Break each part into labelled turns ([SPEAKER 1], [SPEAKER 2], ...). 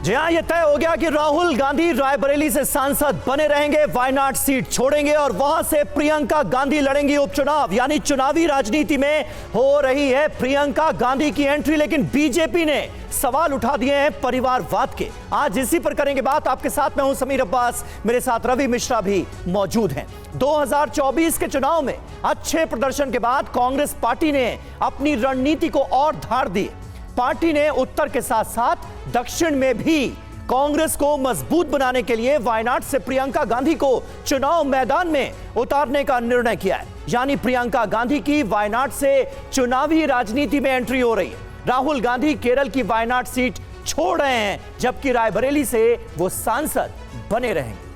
[SPEAKER 1] जी हाँ, ये तय हो गया कि राहुल गांधी रायबरेली से सांसद बने रहेंगे, वायनाड सीट छोड़ेंगे और वहां से प्रियंका गांधी लड़ेंगी उपचुनाव। यानी चुनावी राजनीति में हो रही है प्रियंका गांधी की एंट्री। लेकिन बीजेपी ने सवाल उठा दिए हैं परिवारवाद के। आज इसी पर करेंगे बात। आपके साथ मैं हूं समीर अब्बास, मेरे साथ रवि मिश्रा भी मौजूद हैं। 2024 के चुनाव में अच्छे प्रदर्शन के बाद कांग्रेस पार्टी ने अपनी रणनीति को और धार दी। पार्टी ने उत्तर के साथ साथ दक्षिण में भी कांग्रेस को मजबूत बनाने के लिए वायनाड से प्रियंका गांधी को चुनाव मैदान में उतारने का निर्णय किया है। यानी प्रियंका गांधी की वायनाड से चुनावी राजनीति में एंट्री हो रही है। राहुल गांधी केरल की वायनाड सीट छोड़ रहे हैं, जबकि रायबरेली से वो सांसद बने रहेंगे।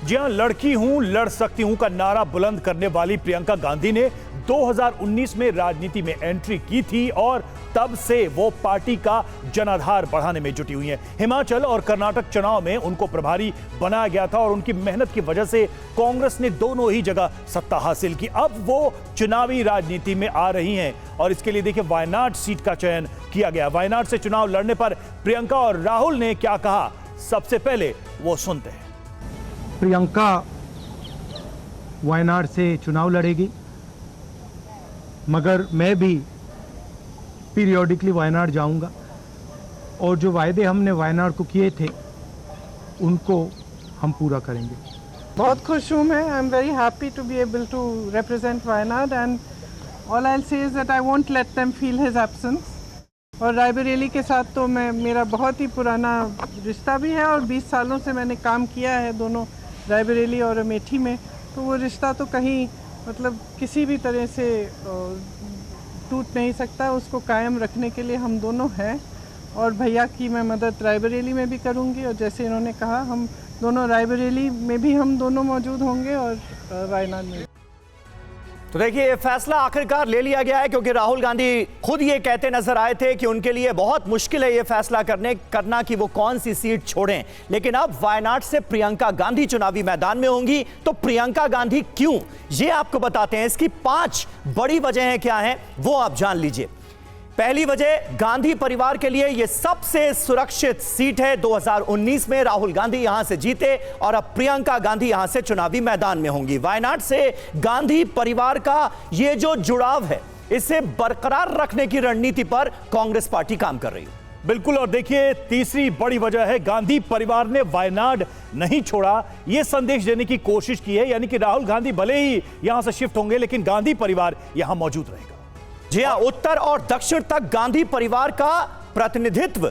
[SPEAKER 2] जी हां, लड़की हूं, लड़ सकती हूं का नारा बुलंद करने वाली प्रियंका गांधी ने 2019 में राजनीति में एंट्री की थी और तब से वो पार्टी का जनाधार बढ़ाने में जुटी हुई हैं। हिमाचल और कर्नाटक चुनाव में उनको प्रभारी बनाया गया था और उनकी मेहनत की वजह से कांग्रेस ने दोनों ही जगह सत्ता हासिल की। अब वो चुनावी राजनीति में आ रही हैं और इसके लिए देखिए वायनाड सीट का चयन किया गया। वायनाड से चुनाव लड़ने पर प्रियंका और राहुल ने क्या कहा, सबसे पहले वो सुनते हैं।
[SPEAKER 3] प्रियंका वायनाड से चुनाव लड़ेगी, मगर मैं भी पीरियोडिकली वायनाड जाऊंगा और जो वायदे हमने वायनाड को किए थे उनको हम पूरा करेंगे।
[SPEAKER 4] बहुत खुश हूँ मैं। I am very happy to be able to represent Wayanad and all I will say is that I won't let them feel his absence. और रायबरेली के साथ तो मेरा बहुत ही पुराना रिश्ता भी है और 20 सालों से मैंने काम किया है दोनों रायबरेली और अमेठी में, तो वो रिश्ता तो कहीं मतलब किसी भी तरह से टूट नहीं सकता। उसको कायम रखने के लिए हम दोनों हैं और भैया की मैं मदद रायबरेली में भी करूंगी और जैसे इन्होंने कहा हम दोनों रायबरेली में भी हम दोनों मौजूद होंगे और वायनाड में।
[SPEAKER 1] तो देखिए, ये फैसला आखिरकार ले लिया गया है क्योंकि राहुल गांधी खुद ये कहते नजर आए थे कि उनके लिए बहुत मुश्किल है ये फैसला करना कि वो कौन सी सीट छोड़ें। लेकिन अब वायनाड से प्रियंका गांधी चुनावी मैदान में होंगी। तो प्रियंका गांधी क्यों, ये आपको बताते हैं। इसकी 5 बड़ी वजहें क्या हैं वो आप जान लीजिए। पहली वजह, गांधी परिवार के लिए यह सबसे सुरक्षित सीट है। 2019 में राहुल गांधी यहां से जीते और अब प्रियंका गांधी यहां से चुनावी मैदान में होंगी। वायनाड से गांधी परिवार का यह जो जुड़ाव है, इसे बरकरार रखने की रणनीति पर कांग्रेस पार्टी काम कर रही है।
[SPEAKER 2] बिल्कुल। और देखिए, तीसरी बड़ी वजह है गांधी परिवार ने वायनाड नहीं छोड़ा, यह संदेश देने की कोशिश की है। यानी कि राहुल गांधी भले ही यहां से शिफ्ट होंगे लेकिन गांधी परिवार यहां मौजूद रहेगा।
[SPEAKER 1] जी हां, उत्तर और दक्षिण तक गांधी परिवार का प्रतिनिधित्व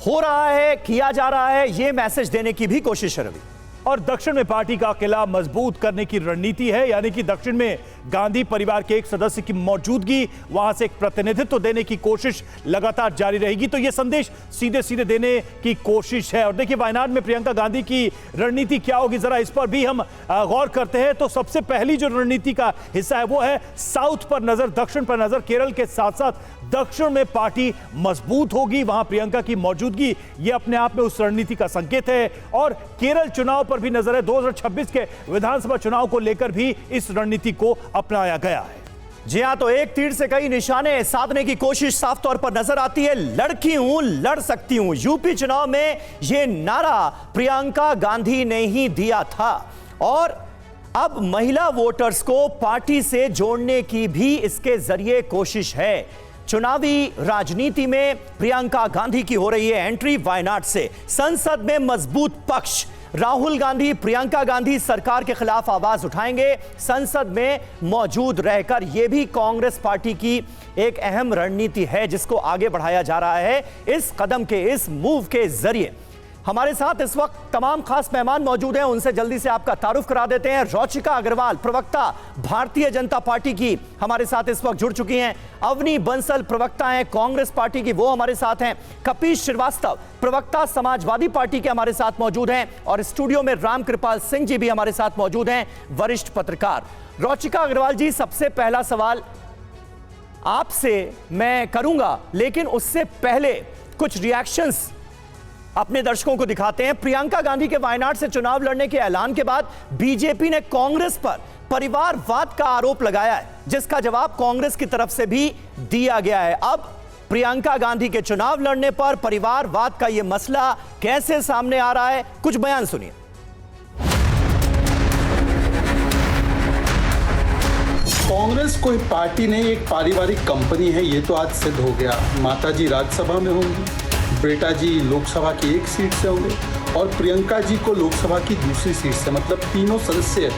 [SPEAKER 1] हो रहा है, किया जा रहा है, यह मैसेज देने की भी कोशिश है रवि।
[SPEAKER 2] और दक्षिण में पार्टी का किला मजबूत करने की रणनीति है। यानी कि दक्षिण में गांधी परिवार के एक सदस्य की मौजूदगी, वहां से एक प्रतिनिधित्व देने की कोशिश लगातार जारी रहेगी। तो यह संदेश सीधे सीधे देने की कोशिश है। और देखिए, वायनाड में प्रियंका गांधी की रणनीति क्या होगी, जरा इस पर भी हम गौर करते हैं। तो सबसे पहली जो रणनीति का हिस्सा है वो है साउथ पर नजर, दक्षिण पर नजर। केरल के साथ साथ दक्षिण में पार्टी मजबूत होगी, वहां प्रियंका की मौजूदगी ये अपने आप में उस रणनीति का संकेत है। और केरल चुनाव पर भी नजर है। 2026 के विधानसभा चुनाव को लेकर भी इस रणनीति को अपनाया गया है।
[SPEAKER 1] जी हां, तो एक तीर से कई निशाने साधने की कोशिश साफ तौर पर नजर आती है। लड़की हूं, लड़ सकती हूं। यूपी चुनाव में यह नारा प्रियंका गांधी ने ही दिया था और अब महिला वोटर्स को पार्टी से जोड़ने की भी इसके जरिए कोशिश है। चुनावी राजनीति में प्रियंका गांधी की हो रही है एंट्री वायनाड से। संसद में मजबूत पक्ष, राहुल गांधी, प्रियंका गांधी सरकार के खिलाफ आवाज उठाएंगे। संसद में मौजूद रहकर यह भी कांग्रेस पार्टी की एक अहम रणनीति है जिसको आगे बढ़ाया जा रहा है इस कदम के, इस मूव के जरिए। हमारे साथ इस वक्त तमाम खास मेहमान मौजूद हैं, उनसे जल्दी से आपका तारुफ करा देते हैं। रौचिका अग्रवाल, प्रवक्ता भारतीय जनता पार्टी की, हमारे साथ इस वक्त जुड़ चुकी हैं। अवनी बंसल, प्रवक्ता हैं कांग्रेस पार्टी की, वो हमारे साथ हैं। कपीश श्रीवास्तव, प्रवक्ता समाजवादी पार्टी के, हमारे साथ मौजूद हैं। और स्टूडियो में रामकृपाल सिंह जी भी हमारे साथ मौजूद हैं, वरिष्ठ पत्रकार। रौचिका अग्रवाल जी, सबसे पहला सवाल आपसे मैं करूंगा, लेकिन उससे पहले कुछ रिएक्शंस अपने दर्शकों को दिखाते हैं। प्रियंका गांधी के वायनाड से चुनाव लड़ने के ऐलान के बाद बीजेपी ने कांग्रेस पर परिवारवाद का आरोप लगाया है, जिसका जवाब कांग्रेस की तरफ से भी दिया गया है। अब प्रियंका गांधी के चुनाव लड़ने पर परिवारवाद का यह मसला कैसे सामने आ रहा है, कुछ बयान सुनिए।
[SPEAKER 5] कांग्रेस कोई पार्टी नहीं, एक पारिवारिक कंपनी है, ये तो आज सिद्ध हो गया। माताजी राज्यसभा में होंगी, बेटा जी लोकसभा की एक सीट से होंगे और प्रियंका जी को लोकसभा की दूसरी सीट से, मतलब तीनों सदस्य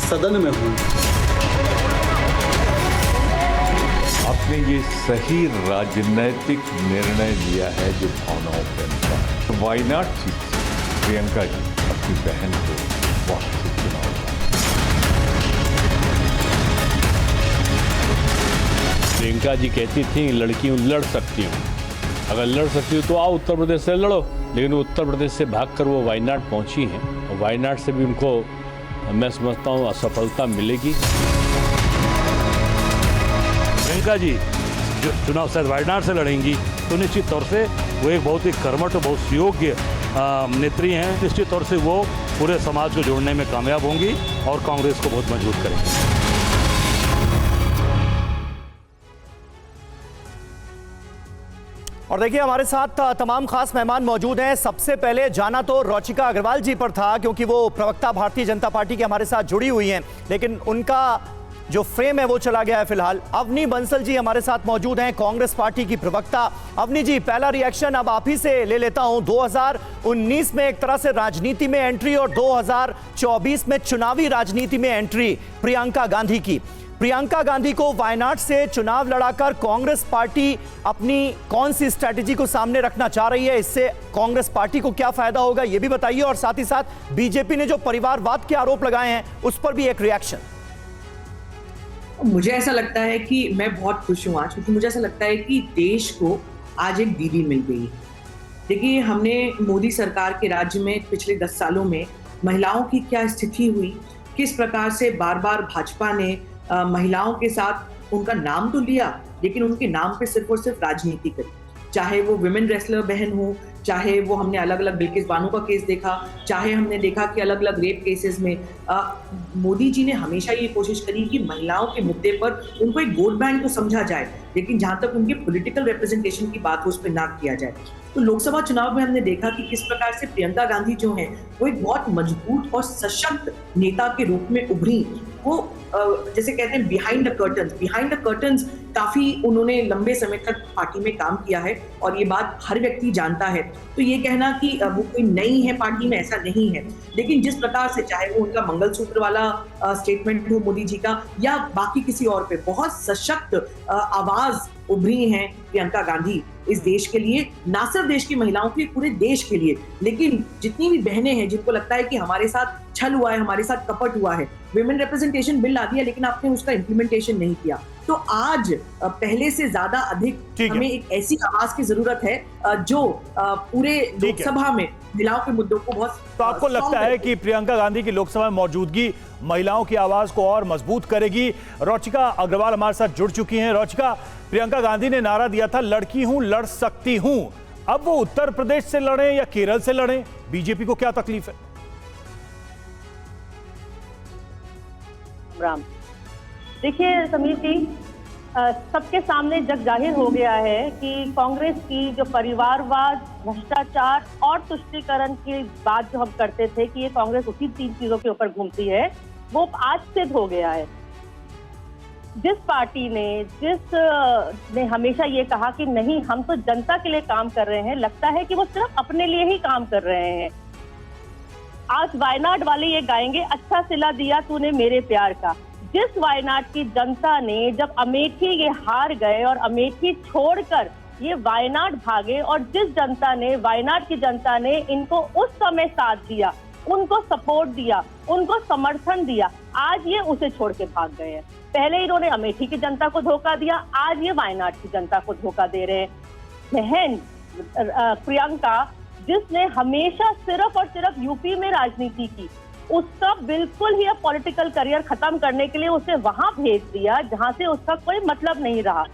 [SPEAKER 5] सदन में होंगे।
[SPEAKER 6] आपने ये सही राजनीतिक निर्णय लिया है जो भावनाओं के अनुसार। वायनाड सीट से प्रियंका जी अपनी बहन को वापस चुनाव लड़ा।
[SPEAKER 7] प्रियंका जी कहती थी लड़की हूँ, लड़ सकती हूँ, अगर लड़ सकती हूँ तो आओ उत्तर प्रदेश से लड़ो, लेकिन वो उत्तर प्रदेश से भागकर वो वायनाड पहुंची हैं और वायनाड से भी उनको मैं समझता हूँ असफलता मिलेगी।
[SPEAKER 8] प्रियंका जी जो चुनाव शायद वायनाड से लड़ेंगी तो निश्चित तौर से वो एक बहुत ही कर्मठ और बहुत योग्य नेत्री हैं। निश्चित तौर से वो पूरे समाज को जोड़ने में कामयाब होंगी और कांग्रेस को बहुत मजबूत करेंगी।
[SPEAKER 1] और देखिए हमारे साथ तमाम खास मेहमान मौजूद हैं। सबसे पहले जाना तो रुचिका अग्रवाल जी पर था क्योंकि वो प्रवक्ता भारतीय जनता पार्टी के हमारे साथ जुड़ी हुई हैं, लेकिन उनका जो फ्रेम है वो चला गया है फिलहाल। अवनी बंसल जी हमारे साथ मौजूद हैं, कांग्रेस पार्टी की प्रवक्ता। अवनी जी, पहला रिएक्शन अब आप ही से ले लेता हूं। 2019 में एक तरह से राजनीति में एंट्री और 2024 में चुनावी राजनीति में एंट्री प्रियंका गांधी की। प्रियंका गांधी को वायनाड से चुनाव लड़ाकर कांग्रेस पार्टी अपनी कौन सी स्ट्रैटेजी को सामने रखना चाह रही है, इससे कांग्रेस पार्टी को क्या फायदा होगा ये भी बताइए, और साथ ही साथ बीजेपी ने जो परिवारवाद के आरोप लगाए हैं उस पर भी एक रिएक्शन।
[SPEAKER 9] मुझे ऐसा लगता है कि मैं बहुत खुश हूँ आज, क्योंकि मुझे ऐसा लगता है कि देश को आज एक दीदी मिल गई। देखिए, हमने मोदी सरकार के राज्य में पिछले 10 सालों में महिलाओं की क्या स्थिति हुई, किस प्रकार से बार बार भाजपा ने महिलाओं के साथ उनका नाम तो लिया लेकिन उनके नाम पे सिर्फ और सिर्फ राजनीति करी। चाहे वो विमेन रेसलर बहन हो, चाहे वो हमने अलग अलग बिल्किस बानो का केस देखा, चाहे हमने देखा कि अलग अलग रेप केसेस में मोदी जी ने हमेशा ये कोशिश करी कि महिलाओं के मुद्दे पर उनको एक वोट बैंक तो समझा जाए, लेकिन जहां तक उनके पॉलिटिकल रिप्रेजेंटेशन की बात हो उस पर ना किया जाए। तो लोकसभा चुनाव में हमने देखा कि किस प्रकार से प्रियंका गांधी जो है वो एक बहुत मजबूत और सशक्त नेता के रूप में उभरी। वो जैसे कहते हैं बिहाइंड द कर्टन्स काफी उन्होंने लंबे समय तक पार्टी में काम किया है और ये बात हर व्यक्ति जानता है। तो ये कहना कि वो कोई नई है पार्टी में, ऐसा नहीं है। लेकिन जिस प्रकार से चाहे वो उनका मंगलसूत्र वाला स्टेटमेंट हो मोदी जी का या बाकी किसी और पे, बहुत सशक्त आवाज उभरी हैं प्रियंका गांधी इस देश के लिए, ना सिर्फ देश की महिलाओं के लिए, पूरे देश के लिए। लेकिन जितनी भी बहनें हैं जिनको लगता है कि हमारे साथ छल हुआ है, हमारे साथ कपट हुआ है, विमेन रिप्रेजेंटेशन बिल ला दिया लेकिन आपने उसका इम्प्लीमेंटेशन नहीं किया, तो आज पहले से ज्यादा अधिक हमें एक ऐसी आवाज की जरूरत है जो पूरे लोकसभा में महिलाओं के मुद्दों को बहुत।
[SPEAKER 2] तो आपको लगता है कि प्रियंका गांधी की लोकसभा में मौजूदगी महिलाओं की आवाज को और मजबूत करेगी? रुचिका अग्रवाल हमारे साथ जुड़ चुकी हैं। रुचिका, प्रियंका गांधी ने नारा दिया था लड़की हूं, लड़ सकती हूं, अब वो उत्तर प्रदेश से लड़े या केरल से लड़े, बीजेपी को क्या तकलीफ है?
[SPEAKER 10] राम, देखिए समीर जी, सबके सामने जग जाहिर हो गया है कि कांग्रेस की जो परिवारवाद, भ्रष्टाचार और तुष्टीकरण की बात जो हम करते थे कि ये कांग्रेस उसी 3 चीजों के ऊपर घूमती है, वो आज सिद्ध हो गया है। जिस पार्टी ने हमेशा ये कहा कि नहीं हम तो जनता के लिए काम कर रहे हैं, लगता है कि वो सिर्फ अपने लिए ही काम कर रहे हैं। आज वायनाड वाले ये गाएंगे, अच्छा सिला दिया तूने मेरे प्यार का। जिस वायनाड की जनता ने जब अमेठी ये हार गए और अमेठी छोड़कर ये वायनाड भागे, और जिस जनता ने, वायनाड की जनता ने इनको उस समय साथ दिया, उनको सपोर्ट दिया, उनको समर्थन दिया, आज ये उसे छोड़ के भाग गए हैं। पहले इन्होंने अमेठी की जनता को धोखा दिया, आज ये वायनाड की जनता को धोखा दे रहे हैं। बहन प्रियंका, जिसने हमेशा सिर्फ और सिर्फ यूपी में राजनीति की, उसका बिल्कुल ही अब पॉलिटिकल करियर खत्म करने के लिए उसे वहां भेज दिया जहां से उसका कोई मतलब नहीं रहा।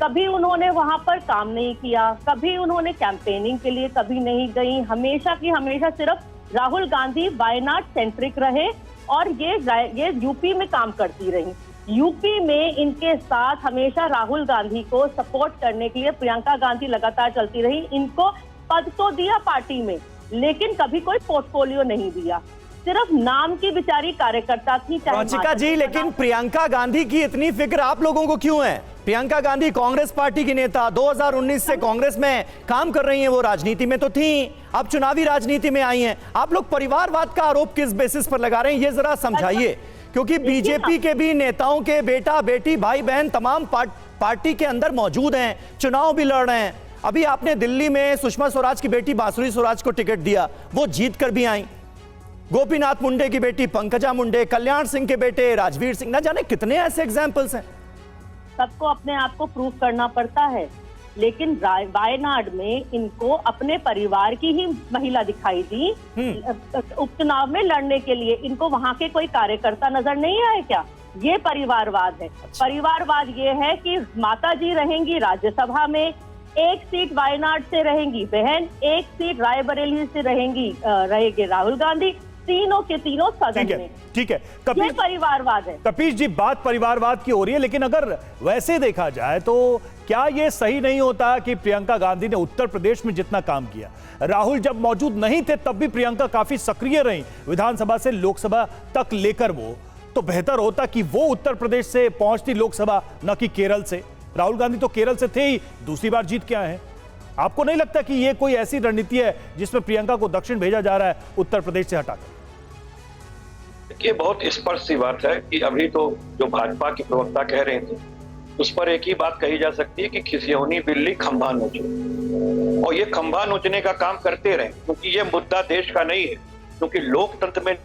[SPEAKER 10] कभी उन्होंने वहां पर काम नहीं किया, कभी उन्होंने कैंपेनिंग के लिए कभी नहीं गई, हमेशा की हमेशा सिर्फ राहुल गांधी वायनाड सेंट्रिक रहे और ये यूपी में काम करती रही। यूपी में इनके साथ हमेशा राहुल गांधी को सपोर्ट करने के लिए प्रियंका गांधी लगातार चलती रही। इनको पद तो दिया पार्टी में, लेकिन कभी कोई पोर्टफोलियो नहीं दिया, सिर्फ नाम की बेचारी कार्यकर्ता थी।
[SPEAKER 1] वंचिका जी, लेकिन प्रियंका गांधी की इतनी फिक्र आप लोगों को क्यों है? प्रियंका गांधी कांग्रेस पार्टी की नेता, 2019 से कांग्रेस में काम कर रही हैं, वो राजनीति में तो थी, अब चुनावी राजनीति में आई हैं। आप लोग परिवारवाद का आरोप किस बेसिस पर लगा रहे हैं, ये जरा समझाइए, क्योंकि बीजेपी के भी नेताओं के बेटा बेटी भाई बहन तमाम पार्टी के अंदर मौजूद हैं, चुनाव भी लड़ रहे हैं। अभी आपने दिल्ली में सुषमा स्वराज की बेटी बांसुरी स्वराज को टिकट दिया, वो जीत कर भी आई। गोपीनाथ मुंडे की बेटी पंकजा मुंडे, कल्याण सिंह के बेटे राजवीर सिंह, ना जाने कितने ऐसे एग्जाम्पल्स हैं।
[SPEAKER 10] सबको अपने आप को प्रूव करना पड़ता है, लेकिन वायनाड में इनको अपने परिवार की ही महिला दिखाई दी उपचुनाव में लड़ने के लिए। इनको वहां के कोई कार्यकर्ता नजर नहीं आए क्या? ये परिवारवाद है। परिवारवाद ये है कि माता जी रहेंगी राज्यसभा में, एक सीट वायनाड से रहेंगी बहन, एक सीट रायबरेली से रहेंगे राहुल गांधी, तीनों के तीनों सदन में।
[SPEAKER 2] ठीक है,
[SPEAKER 10] ये परिवारवाद है।
[SPEAKER 2] कपीश जी, बात परिवारवाद की हो रही है, लेकिन अगर वैसे देखा जाए तो क्या यह सही नहीं होता कि प्रियंका गांधी ने उत्तर प्रदेश में जितना काम किया, राहुल जब मौजूद नहीं थे तब भी प्रियंका काफी सक्रिय रही, विधानसभा से लोकसभा तक लेकर, वो तो बेहतर होता कि वो उत्तर प्रदेश से पहुंचती लोकसभा, न कि केरल से। राहुल गांधी तो केरल से थे ही, दूसरी बार जीत के आए हैं। आपको नहीं लगता कि यह कोई ऐसी रणनीति है जिसमें प्रियंका को दक्षिण भेजा जा रहा है उत्तर प्रदेश से हटाकर?
[SPEAKER 11] ये बहुत स्पष्ट सी बात है कि अभी तो जो भाजपा की प्रवक्ता कह रहे थे उस पर एक ही बात कही जा सकती है कि खिसियौनी बिल्ली खंभा नोचे, और ये खंभा नोचने का काम करते रहे, क्योंकि ये मुद्दा देश का नहीं है। क्योंकि लोकतंत्र में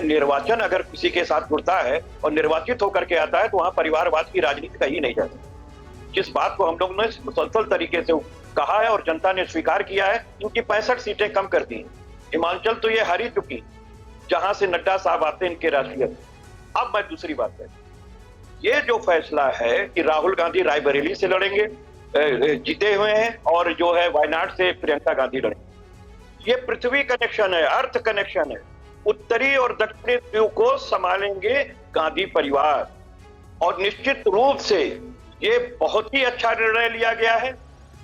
[SPEAKER 11] निर्वाचन अगर किसी के साथ जुड़ता है और निर्वाचित होकर के आता है तो वहां परिवारवाद की राजनीति कही नहीं जाती। जिस बात को हम लोग ने मुसलसल तरीके से कहा है और जनता ने स्वीकार किया है, इनकी 65 सीटें कम कर दी। हिमाचल तो ये हार ही चुकी, जहां से नड्डा साहब आते हैं इनके राष्ट्रीय। अब मैं दूसरी बात है, ये जो फैसला है कि राहुल गांधी रायबरेली से लड़ेंगे, जीते हुए हैं, और जो है वायनाड से प्रियंका गांधी लड़ेंगे, ये पृथ्वी कनेक्शन है, अर्थ कनेक्शन है। उत्तरी और दक्षिणी ध्रुव को संभालेंगे गांधी परिवार, और निश्चित रूप से ये बहुत ही अच्छा निर्णय लिया गया है,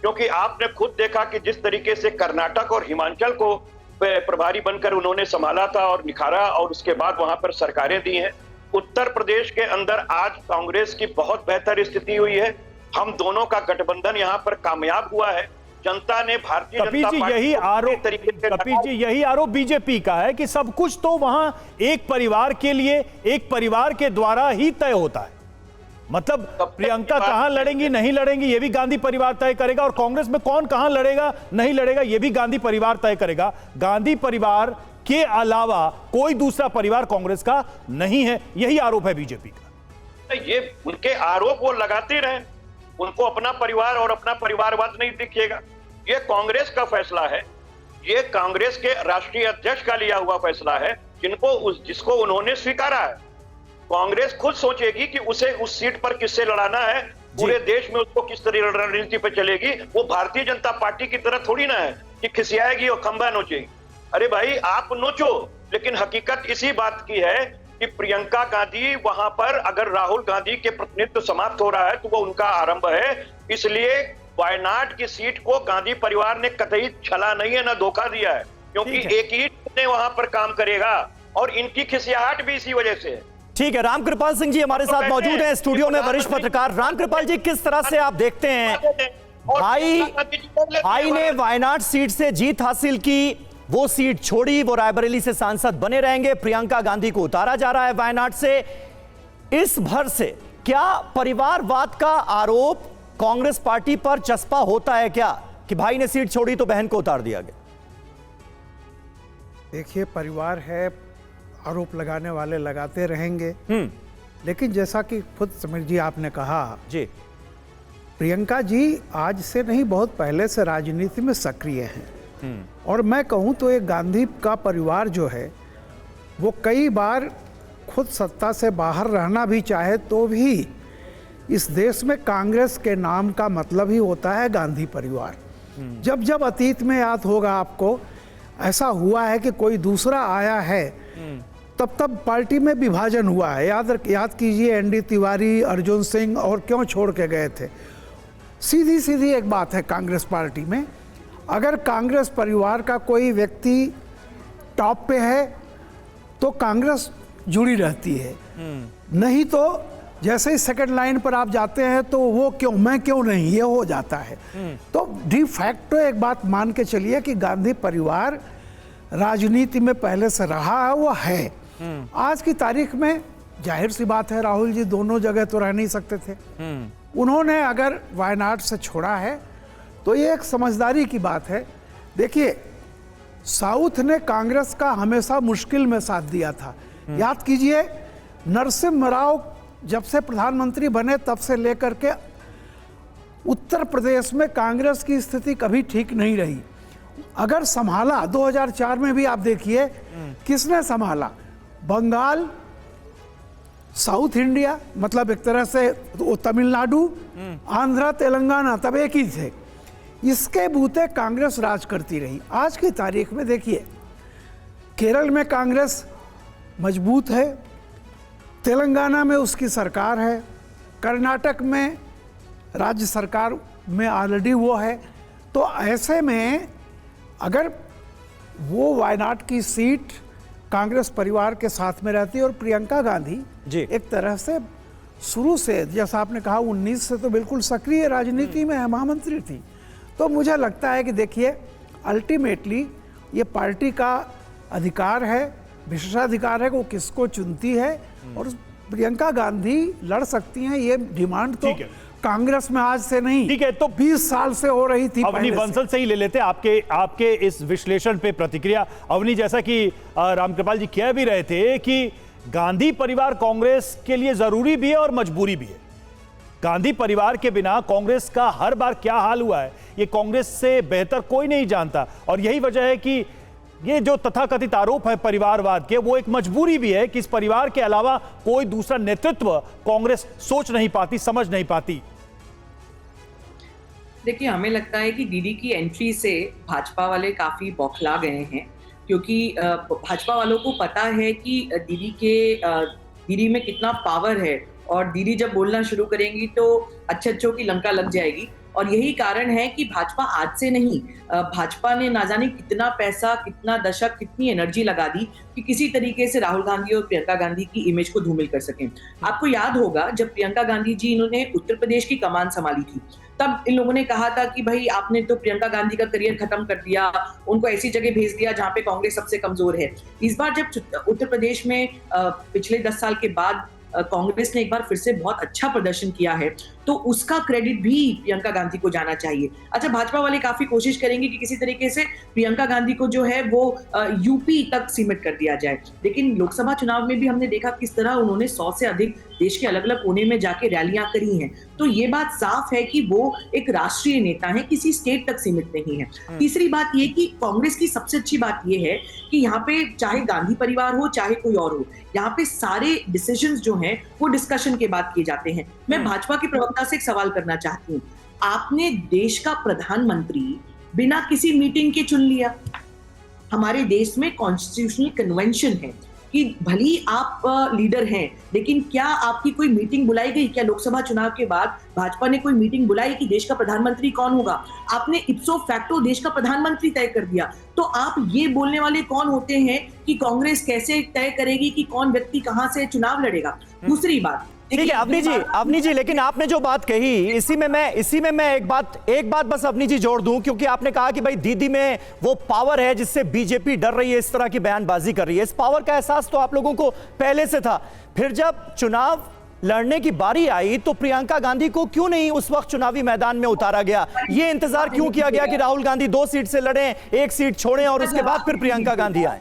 [SPEAKER 11] क्योंकि आपने खुद देखा कि जिस तरीके से कर्नाटक और हिमाचल को प्रभारी बनकर उन्होंने संभाला था और निखारा, और उसके बाद वहां पर सरकारें दी हैं। उत्तर प्रदेश के अंदर आज कांग्रेस की बहुत बेहतर स्थिति हुई है। हम दोनों का गठबंधन यहां पर कामयाब हुआ है। जनता ने भारतीय जनता पार्टी
[SPEAKER 2] यही आरोप, कपिल जी यही आरोप बीजेपी का है कि सब कुछ तो वहां एक परिवार के लिए, एक परिवार के द्वारा ही तय होता है। मतलब प्रियंका कहां लड़ेंगी नहीं लड़ेंगी ये भी गांधी परिवार तय करेगा, और कांग्रेस में कौन कहां लड़ेगा नहीं लड़ेगा ये भी गांधी परिवार तय करेगा। गांधी परिवार के अलावा कोई दूसरा परिवार कांग्रेस का नहीं है, यही आरोप है बीजेपी का।
[SPEAKER 11] ये उनके आरोप वो लगाते रहे, उनको अपना परिवार और अपना परिवारवाद नहीं दिखेगा। ये कांग्रेस का फैसला है, ये कांग्रेस के राष्ट्रीय अध्यक्ष का लिया हुआ फैसला है, जिसको उन्होंने स्वीकारा है। कांग्रेस खुद सोचेगी कि उसे उस सीट पर किससे लड़ाना है, पूरे देश में उसको किस तरह रणनीति पर चलेगी। वो भारतीय जनता पार्टी की तरह थोड़ी ना है कि खिसियाएगी और खंभा नोचेगी। अरे भाई आप नोचो, लेकिन हकीकत इसी बात की है कि प्रियंका गांधी वहां पर, अगर राहुल गांधी के प्रतिनिधित्व समाप्त हो रहा है तो वो उनका आरंभ है। इसलिए वायनाड की सीट को गांधी परिवार ने कतई छला नहीं है, ना धोखा दिया है, क्योंकि एक ही ने वहां पर काम करेगा, और इनकी खिसियाहट भी इसी वजह से है।
[SPEAKER 1] ठीक है, रामकृपाल सिंह जी हमारे साथ मौजूद हैं स्टूडियो में, वरिष्ठ पत्रकार। रामकृपाल जी, किस तरह से आप देखते हैं, भाई ने वायनाड सीट से जीत हासिल की, वो सीट छोड़ी, वो रायबरेली से सांसद बने रहेंगे, प्रियंका गांधी को उतारा जा रहा है वायनाड से। इस भर से क्या परिवारवाद का आरोप कांग्रेस पार्टी पर चस्पा होता है क्या, कि भाई ने सीट छोड़ी तो बहन को उतार दिया गया?
[SPEAKER 12] देखिए, परिवार है, आरोप लगाने वाले लगाते रहेंगे, लेकिन जैसा कि खुद समीर जी आपने कहा
[SPEAKER 1] जी,
[SPEAKER 12] प्रियंका जी आज से नहीं बहुत पहले से राजनीति में सक्रिय हैं। और मैं कहूं तो एक गांधी का परिवार जो है वो कई बार खुद सत्ता से बाहर रहना भी चाहे तो भी इस देश में कांग्रेस के नाम का मतलब ही होता है गांधी परिवार। जब जब अतीत में याद होगा आपको, ऐसा हुआ है कि कोई दूसरा आया है तब पार्टी में विभाजन हुआ है। याद कीजिए एनडी तिवारी, अर्जुन सिंह और क्यों छोड़ के गए थे। सीधी एक बात है कांग्रेस पार्टी में, अगर कांग्रेस परिवार का कोई व्यक्ति टॉप पे है तो कांग्रेस जुड़ी रहती है, नहीं तो जैसे ही सेकंड लाइन पर आप जाते हैं तो वो क्यों, मैं क्यों नहीं, ये हो जाता है। तो डी फैक्टो एक बात मान के चलिए कि गांधी परिवार राजनीति में पहले से रहा है, वो है। आज की तारीख में जाहिर सी बात है राहुल जी दोनों जगह तो रह नहीं सकते थे। उन्होंने अगर वायनाड से छोड़ा है तो ये एक समझदारी की बात है। देखिए साउथ ने कांग्रेस का हमेशा मुश्किल में साथ दिया था। याद कीजिए नरसिम्हा राव जब से प्रधानमंत्री बने तब से लेकर के उत्तर प्रदेश में कांग्रेस की स्थिति कभी ठीक नहीं रही। अगर संभाला 2004 में भी आप देखिए किसने संभाला, बंगाल, साउथ इंडिया, मतलब एक तरह से तमिलनाडु, आंध्र, तेलंगाना तब एक ही थे। इसके बूते कांग्रेस राज करती रही। आज की तारीख में देखिए केरल में कांग्रेस मजबूत है, तेलंगाना में उसकी सरकार है, कर्नाटक में राज्य सरकार में ऑलरेडी वो है। तो ऐसे में अगर वो वायनाड की सीट कांग्रेस परिवार के साथ में रहती है और प्रियंका गांधी एक तरह से शुरू से, जैसा आपने कहा 19 से तो बिल्कुल सक्रिय राजनीति में है, महामंत्री थी। तो मुझे लगता है कि देखिए अल्टीमेटली ये पार्टी का अधिकार है, विशेषाधिकार है कि वो किसको चुनती है, और प्रियंका गांधी लड़ सकती हैं। ये डिमांड तो कांग्रेस में आज से नहीं, ठीक है, तो 20 साल से हो रही थी।
[SPEAKER 2] अवनी बंसल से ही ले लेते हैं आपके इस विश्लेषण पे प्रतिक्रिया। अवनी, जैसा कि रामकृपाल जी कह भी रहे थे कि गांधी परिवार कांग्रेस के लिए जरूरी भी है और मजबूरी भी है। गांधी परिवार के बिना कांग्रेस का हर बार क्या हाल हुआ है ये कांग्रेस से बेहतर कोई नहीं जानता, और यही वजह है कि ये जो तथाकथित आरोप है परिवारवाद के, वो एक मजबूरी भी है कि इस परिवार के अलावा कोई दूसरा नेतृत्व कांग्रेस सोच नहीं पाती, समझ नहीं पाती।
[SPEAKER 9] देखिए हमें लगता है कि दीदी की एंट्री से भाजपा वाले काफी बौखला गए हैं, क्योंकि भाजपा वालों को पता है कि दीदी में कितना पावर है, और दीदी जब बोलना शुरू करेंगी तो अच्छों की लंका लग जाएगी। और यही कारण है कि भाजपा आज से नहीं, भाजपा ने ना जाने कितना पैसा, कितना दशक, कितनी एनर्जी लगा दी कि किसी तरीके से राहुल गांधी और प्रियंका गांधी की इमेज को धूमिल कर सकें। आपको याद होगा जब प्रियंका गांधी जी इन्होंने उत्तर प्रदेश की कमान संभाली थी, तब इन लोगों ने कहा था कि भाई आपने तो प्रियंका गांधी का करियर खत्म कर दिया, उनको ऐसी जगह भेज दिया जहां पे कांग्रेस सबसे कमजोर है। इस बार जब उत्तर प्रदेश में पिछले 10 साल के बाद कांग्रेस ने एक बार फिर से बहुत अच्छा प्रदर्शन किया है, तो उसका क्रेडिट भी प्रियंका गांधी को जाना चाहिए। अच्छा, भाजपा वाले काफी कोशिश करेंगे कि किसी तरीके से प्रियंका गांधी को जो है वो यूपी तक सीमित कर दिया जाए, लेकिन लोकसभा चुनाव में भी हमने देखा किस तरह उन्होंने 100 से अधिक देश के अलग अलग कोने में जाके रैलियां करी हैं। तो ये बात साफ है कि वो एक राष्ट्रीय नेता है, किसी स्टेट तक सीमित नहीं है। तीसरी बात ये कि कांग्रेस की सबसे अच्छी बात ये है कि यहाँ पे चाहे गांधी परिवार हो चाहे कोई और हो, यहाँ पे सारे डिसीजंस जो हैं वो डिस्कशन के बाद किए जाते हैं। मैं भाजपा के प्रवक्ता से एक सवाल करना चाहती हूँ, आपने देश का प्रधानमंत्री बिना किसी मीटिंग के चुन लिया। हमारे देश में कॉन्स्टिट्यूशनल कन्वेंशन है कि भली आप लीडर हैं, लेकिन क्या आपकी कोई मीटिंग बुलाई गई? क्या लोकसभा चुनाव के बाद भाजपा ने कोई मीटिंग बुलाई कि देश का प्रधानमंत्री कौन होगा? आपने इप्सो फैक्टो देश का प्रधानमंत्री तय कर दिया। तो आप ये बोलने वाले कौन होते हैं कि कांग्रेस कैसे तय करेगी कि कौन व्यक्ति कहां से चुनाव लड़ेगा? दूसरी बात,
[SPEAKER 1] ठीक है अवनी जी, लेकिन आपने जो बात कही इसी में मैं एक बात बस अवनी जी जोड़ दूं, क्योंकि आपने कहा कि भाई दीदी में वो पावर है जिससे बीजेपी डर रही है, इस तरह की बयानबाजी कर रही है। इस पावर का एहसास तो आप लोगों को पहले से था, फिर जब चुनाव लड़ने की बारी आई तो प्रियंका गांधी को क्यों नहीं उस वक्त चुनावी मैदान में उतारा गया? ये इंतजार क्यों किया गया कि राहुल गांधी 2 सीट से लड़ें, 1 सीट छोड़ें और उसके बाद फिर प्रियंका गांधी आए?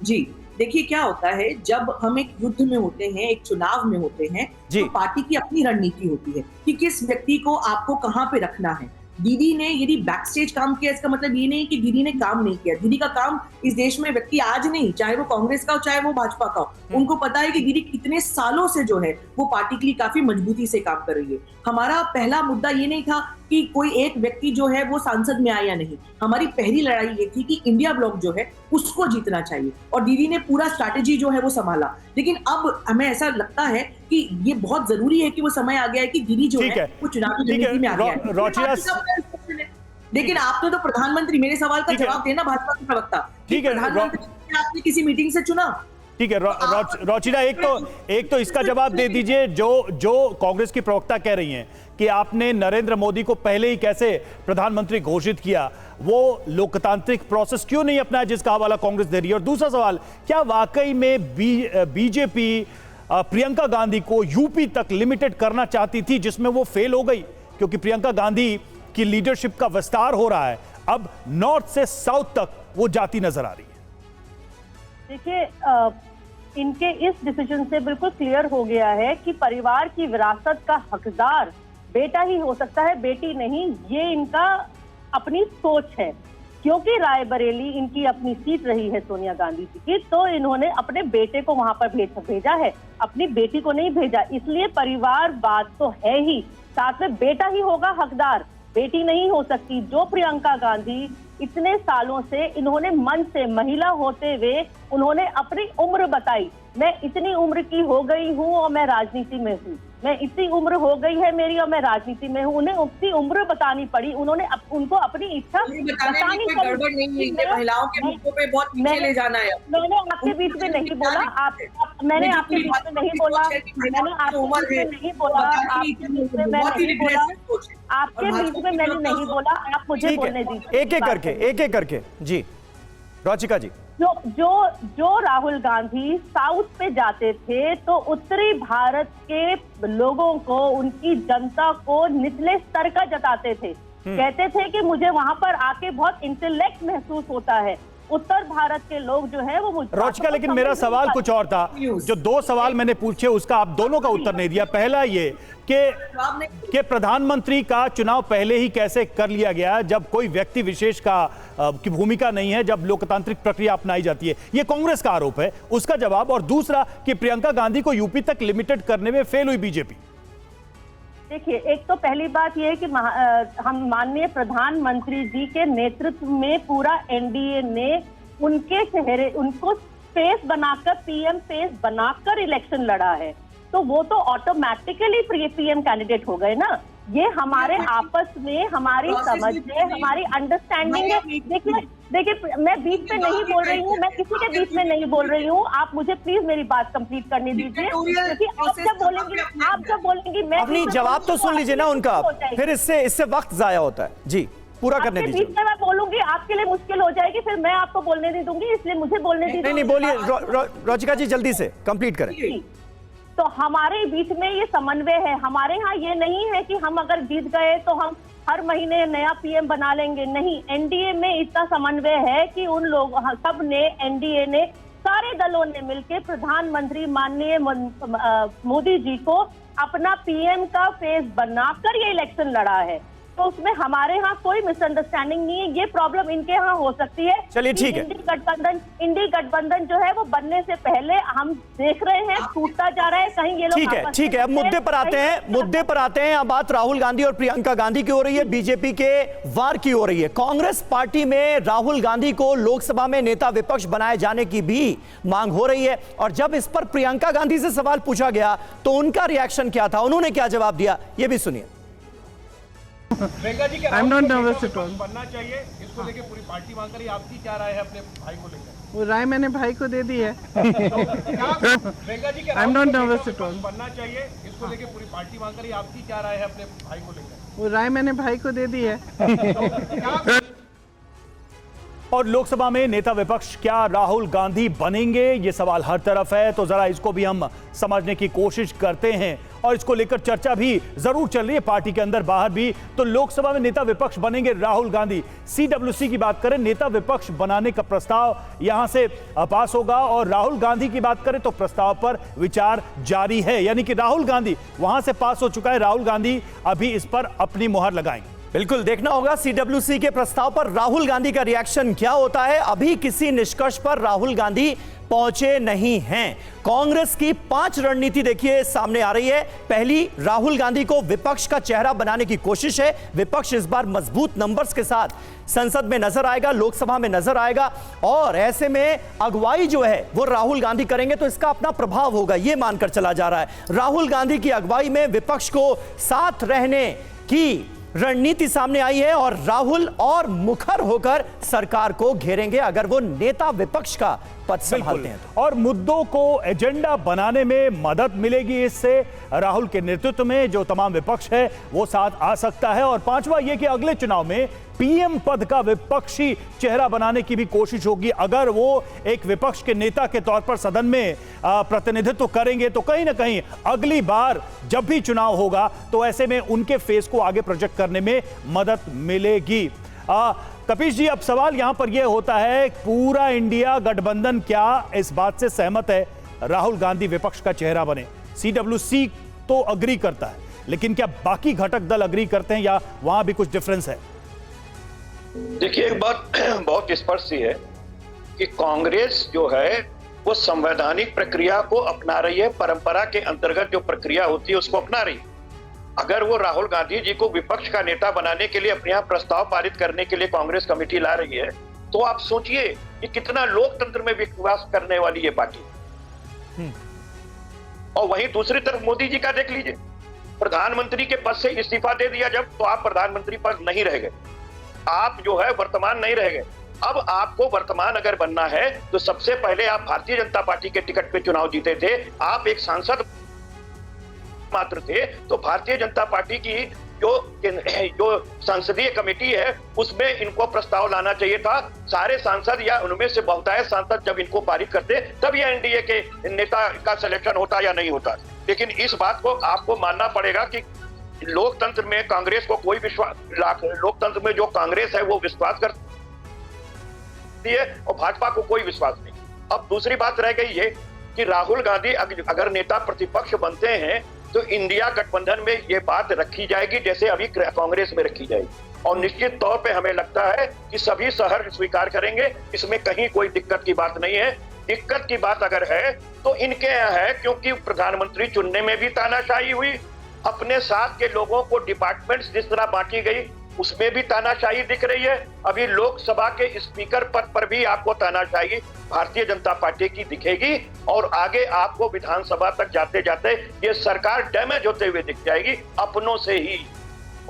[SPEAKER 9] जी देखिए, क्या होता है जब हम एक युद्ध में होते हैं, एक चुनाव में होते हैं, तो पार्टी की अपनी रणनीति होती है कि किस व्यक्ति को आपको कहां पे रखना है। दीदी ने यदि बैक स्टेज काम किया, इसका मतलब ये नहीं कि दीदी ने काम नहीं किया। दीदी का काम इस देश में व्यक्ति आज नहीं, चाहे वो कांग्रेस का हो चाहे वो भाजपा का हो, उनको पता है कि दीदी कितने सालों से जो है वो पार्टी के लिए काफी मजबूती से काम कर रही है। हमारा पहला मुद्दा ये नहीं था कि कि कोई एक व्यक्ति जो है वो सांसद में आया नहीं। हमारी पहली लड़ाई ये थी कि इंडिया ब्लॉक जो है उसको जीतना चाहिए, और दीदी ने पूरा स्ट्रैटेजी जो है वो संभाला। लेकिन अब हमें ऐसा लगता है कि ये बहुत जरूरी है कि वो समय आ गया है कि दीदी जो है वो चुनावी रणनीति में आ गया है। लेकिन आपने तो प्रधानमंत्री, मेरे सवाल का जवाब देना भाजपा के प्रवक्ता, प्रधानमंत्री आपने किसी मीटिंग से चुना?
[SPEAKER 2] ठीक है रोचिरा, एक तो इसका जवाब दे दीजिए। जो कांग्रेस की प्रवक्ता कह रही हैं कि आपने नरेंद्र मोदी को पहले ही कैसे प्रधानमंत्री घोषित किया, वो लोकतांत्रिक प्रोसेस क्यों नहीं अपनाया जिसका हवाला कांग्रेस दे रही है? और दूसरा सवाल, क्या वाकई में बीजेपी प्रियंका गांधी को यूपी तक लिमिटेड करना चाहती थी, जिसमें वो फेल हो गई? क्योंकि प्रियंका गांधी की लीडरशिप का विस्तार हो रहा है, अब नॉर्थ से साउथ तक वो जाती नजर आ रही है।
[SPEAKER 10] देखिए, इनके इस डिसीजन से बिल्कुल क्लियर हो गया है कि परिवार की विरासत का हकदार बेटा ही हो सकता है, बेटी नहीं। ये इनका अपनी सोच है, क्योंकि रायबरेली इनकी अपनी सीट रही है सोनिया गांधी जी की, तो इन्होंने अपने बेटे को वहां पर भेजा है, अपनी बेटी को नहीं भेजा। इसलिए परिवारवाद तो है ही, साथ में बेटा ही होगा हकदार, बेटी नहीं हो सकती। जो प्रियंका गांधी इतने सालों से इन्होंने मन से महिला होते हुए उन्होंने अपनी उम्र बताई, मैं इतनी उम्र की हो गई हूँ और मैं राजनीति में हूँ, मैं इतनी उम्र हो गई है मेरी और मैं राजनीति में हूँ। उन्हें उतनी उम्र बतानी पड़ी, उन्होंने उनको अपनी इच्छा बतानी पड़ी।
[SPEAKER 9] गड़बड़ नहीं है, महिलाओं के मुद्दों पे बहुत पीछे ले जाना है।
[SPEAKER 10] मैंने आपके बीच में नहीं बोला, मैंने आपके बीच में नहीं बोला, मैंने आपके बीच में नहीं बोला, आपके बीच में मैंने नहीं बोला, आपके बीच में मैंने नहीं बोला, आप मुझे बोलने दीजिए।
[SPEAKER 1] एक एक करके जी रोचिका जी।
[SPEAKER 10] जो राहुल गांधी साउथ पे जाते थे तो उत्तरी भारत के लोगों को, उनकी जनता को निचले स्तर का जताते थे, कहते थे कि मुझे वहां पर आके बहुत इंटेलेक्ट महसूस होता है। उत्तर भारत के लोग जो है वो
[SPEAKER 2] रोचिका, लेकिन मेरा सवाल कुछ और था। जो दो सवाल मैंने पूछे उसका आप दोनों का उत्तर नहीं दिया। पहला ये कि प्रधानमंत्री का चुनाव पहले ही कैसे कर लिया गया जब कोई व्यक्ति विशेष की भूमिका नहीं है, जब लोकतांत्रिक प्रक्रिया अपनाई जाती है, ये कांग्रेस का आरोप है, उसका जवाब। और दूसरा कि प्रियंका गांधी को यूपी तक लिमिटेड करने में फेल हुई बीजेपी।
[SPEAKER 10] देखिए, एक तो पहली बात यह है कि हम माननीय प्रधानमंत्री जी के नेतृत्व में पूरा एनडीए ने उनके चेहरे, उनको फेस बनाकर, पीएम फेस बनाकर इलेक्शन लड़ा है, तो वो तो ऑटोमेटिकली पीएम कैंडिडेट हो गए ना। ये हमारे आपस में, हमारी समझ है, हमारी अंडरस्टैंडिंग है। देखिए, मैं बीच में नहीं बोल रही हूँ, मैं किसी के बीच में नहीं बोल रही हूँ। आप मुझे प्लीज मेरी बात कंप्लीट करने दीजिए, क्योंकि आप जब बोलेंगी मैं
[SPEAKER 1] अपनी जवाब तो सुन लीजिए ना उनका, फिर इससे वक्त जाया होता है। जी, पूरा करने दीजिए।
[SPEAKER 10] बीच में मैं बोलूंगी, आपके लिए मुश्किल हो जाएगी, फिर मैं आपको बोलने नहीं दूंगी, इसलिए मुझे बोलने दीजिए।
[SPEAKER 1] नहीं, बोलिए रोचिका जी, जल्दी से कंप्लीट करें।
[SPEAKER 10] तो हमारे बीच में ये समन्वय है। हमारे यहाँ ये नहीं है कि हम अगर जीत गए तो हम हर महीने नया पीएम बना लेंगे, नहीं। एनडीए में इतना समन्वय है कि उन लोग सब ने, एनडीए ने, सारे दलों ने मिलकर प्रधानमंत्री माननीय मोदी जी को अपना पीएम का फेस बनाकर ये इलेक्शन लड़ा है। तो उसमें हमारे यहाँ कोई मिसअंडरस्टैंडिंग नहीं है। ये प्रॉब्लम इनके यहाँ हो सकती है।
[SPEAKER 1] चलिए, ठीक है।
[SPEAKER 10] इंडी गठबंधन जो है वो बनने से पहले हम देख रहे हैं टूटता जा रहा है, कहीं ये लोग
[SPEAKER 1] ठीक है। अब मुद्दे पर आते हैं। अब बात राहुल गांधी और प्रियंका गांधी की हो रही है, बीजेपी के वार की हो रही है। कांग्रेस पार्टी में राहुल गांधी को लोकसभा में नेता विपक्ष बनाए जाने की भी मांग हो रही है, और जब इस पर प्रियंका गांधी से सवाल पूछा गया तो उनका रिएक्शन क्या था, उन्होंने क्या जवाब दिया, ये भी सुनिए।
[SPEAKER 4] I'm not nervous at all.
[SPEAKER 13] बनना चाहिए, इसको लेके पूरी पार्टी मांग रही है। आपकी क्या राय है अपने भाई को लेकर?
[SPEAKER 4] वो राय मैंने भाई को दे दी है।
[SPEAKER 13] I'm not nervous at all. बनना चाहिए, इसको लेके पूरी पार्टी मांग रही है। आपकी क्या राय है अपने भाई को लेकर?
[SPEAKER 4] वो राय मैंने भाई को दे दी है।
[SPEAKER 2] और लोकसभा में नेता विपक्ष क्या राहुल गांधी बनेंगे, ये सवाल हर तरफ है, तो जरा इसको भी हम समझने की कोशिश करते हैं। और इसको लेकर चर्चा भी जरूर चल रही है पार्टी के अंदर बाहर भी। तो लोकसभा में नेता विपक्ष बनेंगे राहुल गांधी। सीडब्ल्यूसी की बात करें, नेता विपक्ष बनाने का प्रस्ताव यहां से पास होगा, और राहुल गांधी की बात करें तो प्रस्ताव पर विचार जारी है। यानी कि राहुल गांधी वहां से पास हो चुका है, राहुल गांधी अभी इस पर अपनी मुहर लगाएंगे।
[SPEAKER 1] बिल्कुल देखना होगा सीडब्ल्यूसी के प्रस्ताव पर राहुल गांधी का रिएक्शन क्या होता है। अभी किसी निष्कर्ष पर राहुल गांधी पहुंचे नहीं हैं। कांग्रेस की 5 रणनीति देखिए सामने आ रही है। पहली, राहुल गांधी को विपक्ष का चेहरा बनाने की कोशिश है। विपक्ष इस बार मजबूत नंबर्स के साथ संसद में नजर आएगा, लोकसभा में नजर आएगा और ऐसे में अगुवाई जो है वो राहुल गांधी करेंगे तो इसका अपना प्रभाव होगा, यह मानकर चला जा रहा है। राहुल गांधी की अगुवाई में विपक्ष को साथ रहने की रणनीति सामने आई है और राहुल और मुखर होकर सरकार को घेरेंगे अगर वो नेता विपक्ष का पद संभालते हैं तो।
[SPEAKER 2] और मुद्दों को एजेंडा बनाने में मदद मिलेगी इससे। राहुल के नेतृत्व में जो तमाम विपक्ष है वो साथ आ सकता है। और पांचवा ये कि अगले चुनाव में पीएम पद का विपक्षी चेहरा बनाने की भी कोशिश होगी। अगर वो एक विपक्ष के नेता के तौर पर सदन में प्रतिनिधित्व करेंगे तो कहीं ना कहीं अगली बार जब भी चुनाव होगा तो ऐसे में उनके फेस को आगे प्रोजेक्ट करने में मदद मिलेगी। कपीश जी, अब सवाल यहां पर यह होता है, पूरा इंडिया गठबंधन क्या इस बात से सहमत है राहुल गांधी विपक्ष का चेहरा बने? सीडब्ल्यूसी तो अग्री करता है, लेकिन क्या बाकी घटक दल अग्री करते हैं या वहां भी कुछ डिफरेंस है?
[SPEAKER 11] देखिए, एक बात बहुत स्पष्ट सी है कि कांग्रेस जो है वो संवैधानिक प्रक्रिया को अपना रही है। परंपरा के अंतर्गत जो प्रक्रिया होती है उसको अपना रही है। अगर वो राहुल गांधी जी को विपक्ष का नेता बनाने के लिए अपने यहाँ प्रस्ताव पारित करने के लिए कांग्रेस कमेटी ला रही है तो आप सोचिए कि कितना लोकतंत्र में विश्वास करने वाली ये पार्टी। और वहीं दूसरी तरफ मोदी जी का देख लीजिए, प्रधानमंत्री के पद से इस्तीफा दे दिया जब, तो आप प्रधानमंत्री पद नहीं रह गए, आप जो है वर्तमान नहीं रह गए। अब आपको वर्तमान अगर बनना है तो सबसे पहले आप भारतीय जनता पार्टी के टिकट पे चुनाव जीते थे, आप एक सांसद मात्र थे, तो भारतीय जनता पार्टी की जो संसदीय कमेटी है उसमें इनको प्रस्ताव लाना चाहिए था। सारे सांसद या उनमें से बहुतायत सांसद जब इनको पारित करते तब यह एनडीए के नेता का सिलेक्शन होता या नहीं होता। लेकिन इस बात को आपको मानना पड़ेगा कि लोकतंत्र में कांग्रेस को कोई विश्वास, लोकतंत्र में जो कांग्रेस है वो विश्वास करती है और भाजपा को कोई विश्वास नहीं। अब दूसरी बात रह गई है कि राहुल गांधी अगर नेता प्रतिपक्ष बनते हैं तो इंडिया गठबंधन में ये बात रखी जाएगी जैसे अभी कांग्रेस में रखी जाएगी और निश्चित तौर पे हमें लगता है कि सभी शहर स्वीकार करेंगे, इसमें कहीं कोई दिक्कत की बात नहीं है। दिक्कत की बात अगर है तो इनके यहाँ है, क्योंकि प्रधानमंत्री चुनने में भी तानाशाही हुई, अपने साथ के लोगों को डिपार्टमेंट्स जिस तरह बांटी गई उसमें भी तानाशाही दिख रही है। अभी लोकसभा के स्पीकर पद पर भी आपको तानाशाही भारतीय जनता पार्टी की दिखेगी और आगे आपको विधानसभा तक जाते जाते ये सरकार डैमेज होते हुए दिख जाएगी अपनों से ही,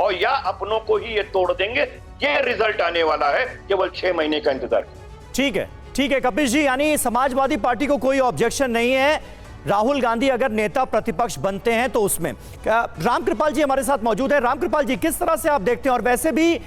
[SPEAKER 11] और या अपनों को ही ये तोड़ देंगे। ये रिजल्ट आने वाला है, केवल 6 महीने का इंतजार।
[SPEAKER 1] ठीक है कपिश जी, यानी समाजवादी पार्टी को कोई ऑब्जेक्शन नहीं है राहुल गांधी अगर नेता प्रतिपक्ष बनते हैं तो उसमें। रामकृपाल जी हमारे साथ मौजूद है। रामकृपाल जी, किस तरह से आप देखते हैं, और वैसे भी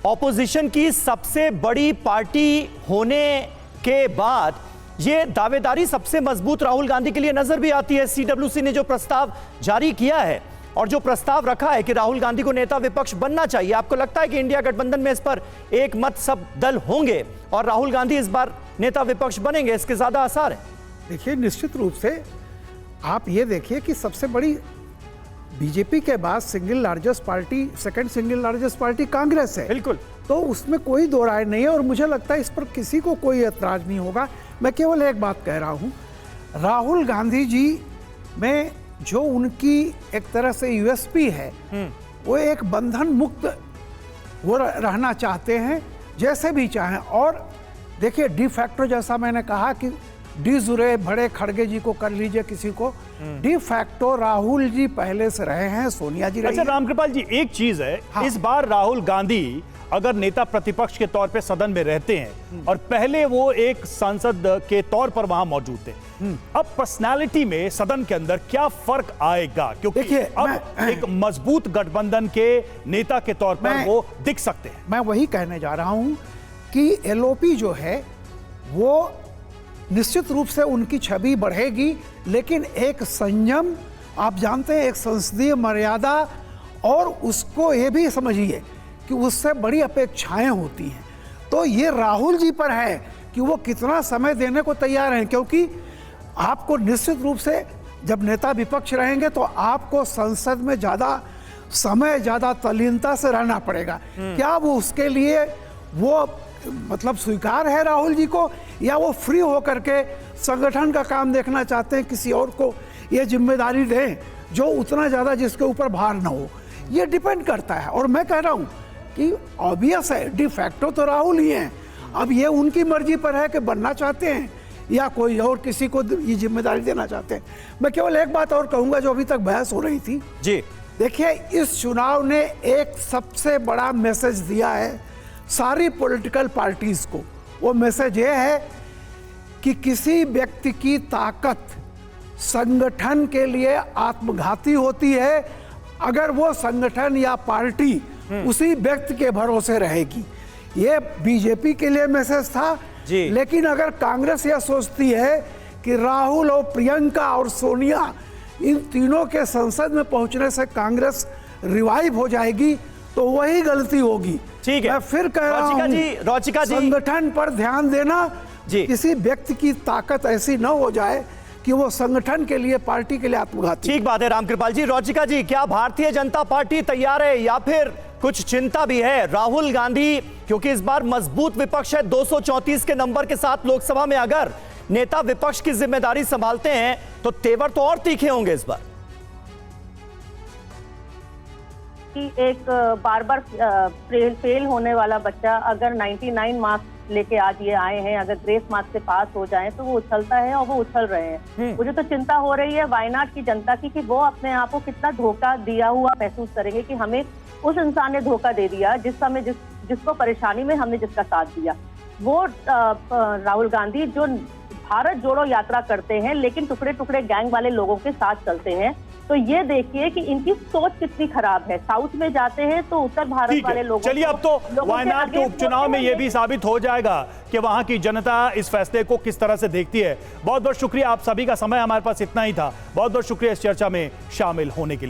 [SPEAKER 1] ऑपोजिशन की सबसे बड़ी पार्टी होने के बाद ये दावेदारी सबसे मजबूत राहुल गांधी के लिए नजर भी आती है। सीडब्ल्यूसी ने जो प्रस्ताव जारी किया है और जो प्रस्ताव रखा है कि राहुल गांधी को नेता विपक्ष बनना चाहिए, आपको लगता है कि इंडिया गठबंधन में इस पर एक मत सब दल होंगे और राहुल गांधी इस बार नेता विपक्ष बनेंगे, इसके ज्यादा आसार है?
[SPEAKER 12] देखिए, निश्चित रूप से आप ये देखिए कि सबसे बड़ी बीजेपी के बाद second single largest party Congress है।
[SPEAKER 1] बिल्कुल,
[SPEAKER 12] तो उसमें कोई दो राय नहीं है और मुझे लगता है इस पर किसी को कोई ऐतराज नहीं होगा। मैं केवल एक बात कह रहा हूँ, राहुल गांधी जी में जो उनकी एक तरह से यूएसपी है वो एक बंधन मुक्त वो रहना चाहते हैं जैसे भी चाहें। और देखिए, डी फैक्टो जैसा मैंने कहा कि डी जुरे बड़े खड़गे जी को कर लीजिए किसी को, डी फैक्टो राहुल जी पहले से रहे हैं, सोनिया जी रही।
[SPEAKER 2] अच्छा रामकृपाल जी, एक चीज है, हाँ। इस बार राहुल गांधी अगर नेता प्रतिपक्ष के तौर पे सदन में रहते हैं और पहले वो एक सांसद के तौर पर वहां मौजूद थे, अब पर्सनालिटी में सदन के अंदर क्या फर्क आएगा? क्योंकि अब एक मजबूत गठबंधन के नेता के तौर पर वो दिख सकते हैं।
[SPEAKER 12] मैं वही कहने जा रहा हूं कि एलओपी जो है वो निश्चित रूप से उनकी छवि बढ़ेगी, लेकिन एक संयम, आप जानते हैं, एक संसदीय मर्यादा, और उसको ये भी समझिए कि उससे बड़ी अपेक्षाएं होती हैं। तो ये राहुल जी पर है कि वो कितना समय देने को तैयार हैं, क्योंकि आपको निश्चित रूप से जब नेता विपक्ष रहेंगे तो आपको संसद में ज़्यादा समय ज़्यादा तल्लीनता से रहना पड़ेगा। क्या वो उसके लिए वो मतलब स्वीकार है राहुल जी को, या वो फ्री होकर के संगठन का काम देखना चाहते हैं, किसी और को ये जिम्मेदारी दें जो उतना ज़्यादा जिसके ऊपर भार ना हो। ये डिपेंड करता है। और मैं कह रहा हूँ कि ऑब्वियस है, डिफैक्टो तो राहुल ही हैं। अब ये उनकी मर्जी पर है कि बनना चाहते हैं या कोई और किसी को ये जिम्मेदारी देना चाहते हैं। मैं केवल एक बात और कहूँगा जो अभी तक बहस हो रही थी
[SPEAKER 1] जी।
[SPEAKER 12] देखिए, इस चुनाव ने एक सबसे बड़ा मैसेज दिया है सारी पॉलिटिकल पार्टीज को। वो मैसेज ये है कि किसी व्यक्ति की ताकत संगठन के लिए आत्मघाती होती है अगर वो संगठन या पार्टी उसी व्यक्ति के भरोसे रहेगी। ये बीजेपी के लिए मैसेज था
[SPEAKER 1] जी।
[SPEAKER 12] लेकिन अगर कांग्रेस यह सोचती है कि राहुल और प्रियंका और सोनिया इन तीनों के संसद में पहुंचने से कांग्रेस रिवाइव हो जाएगी तो वही गलती होगी।
[SPEAKER 1] ठीक है,
[SPEAKER 12] मैं फिर कह रहा हूं, संगठन पर ध्यान देना जी। किसी व्यक्ति की ताकत ऐसी न हो जाए कि वो संगठन के लिए, पार्टी के लिए आत्मघाती।
[SPEAKER 1] ठीक बात है रामकृपाल जी। रोचिका जी, क्या भारतीय जनता पार्टी तैयार है या फिर कुछ चिंता भी है? राहुल गांधी, क्योंकि इस बार मजबूत विपक्ष है, 234 के नंबर के साथ लोकसभा में अगर नेता विपक्ष की जिम्मेदारी संभालते हैं तो तेवर तो और तीखे होंगे इस बार।
[SPEAKER 10] कि एक बार बार फेल होने वाला बच्चा अगर 99 मार्क्स लेके आज ये आए हैं, अगर ग्रेस मार्क्स से पास हो जाएं तो वो उछलता है और वो उछल रहे हैं। मुझे तो चिंता हो रही है वायनाड की जनता की कि वो अपने आप को कितना धोखा दिया हुआ महसूस करेंगे कि हमें उस इंसान ने धोखा दे दिया जिस समय जिसको परेशानी में हमने जिसका साथ दिया। वो राहुल गांधी जो भारत जोड़ो यात्रा करते हैं लेकिन टुकड़े टुकड़े गैंग वाले लोगों के साथ चलते हैं, तो ये देखिए कि इनकी सोच कितनी खराब है। साउथ में जाते हैं तो उत्तर भारत वाले लोगों,
[SPEAKER 2] चलिए अब तो वायनाड के उपचुनाव में यह भी साबित हो जाएगा कि वहां की जनता इस फैसले को किस तरह से देखती है। बहुत बहुत शुक्रिया, आप सभी का समय हमारे पास इतना ही था। बहुत बहुत शुक्रिया इस चर्चा में शामिल होने के लिए।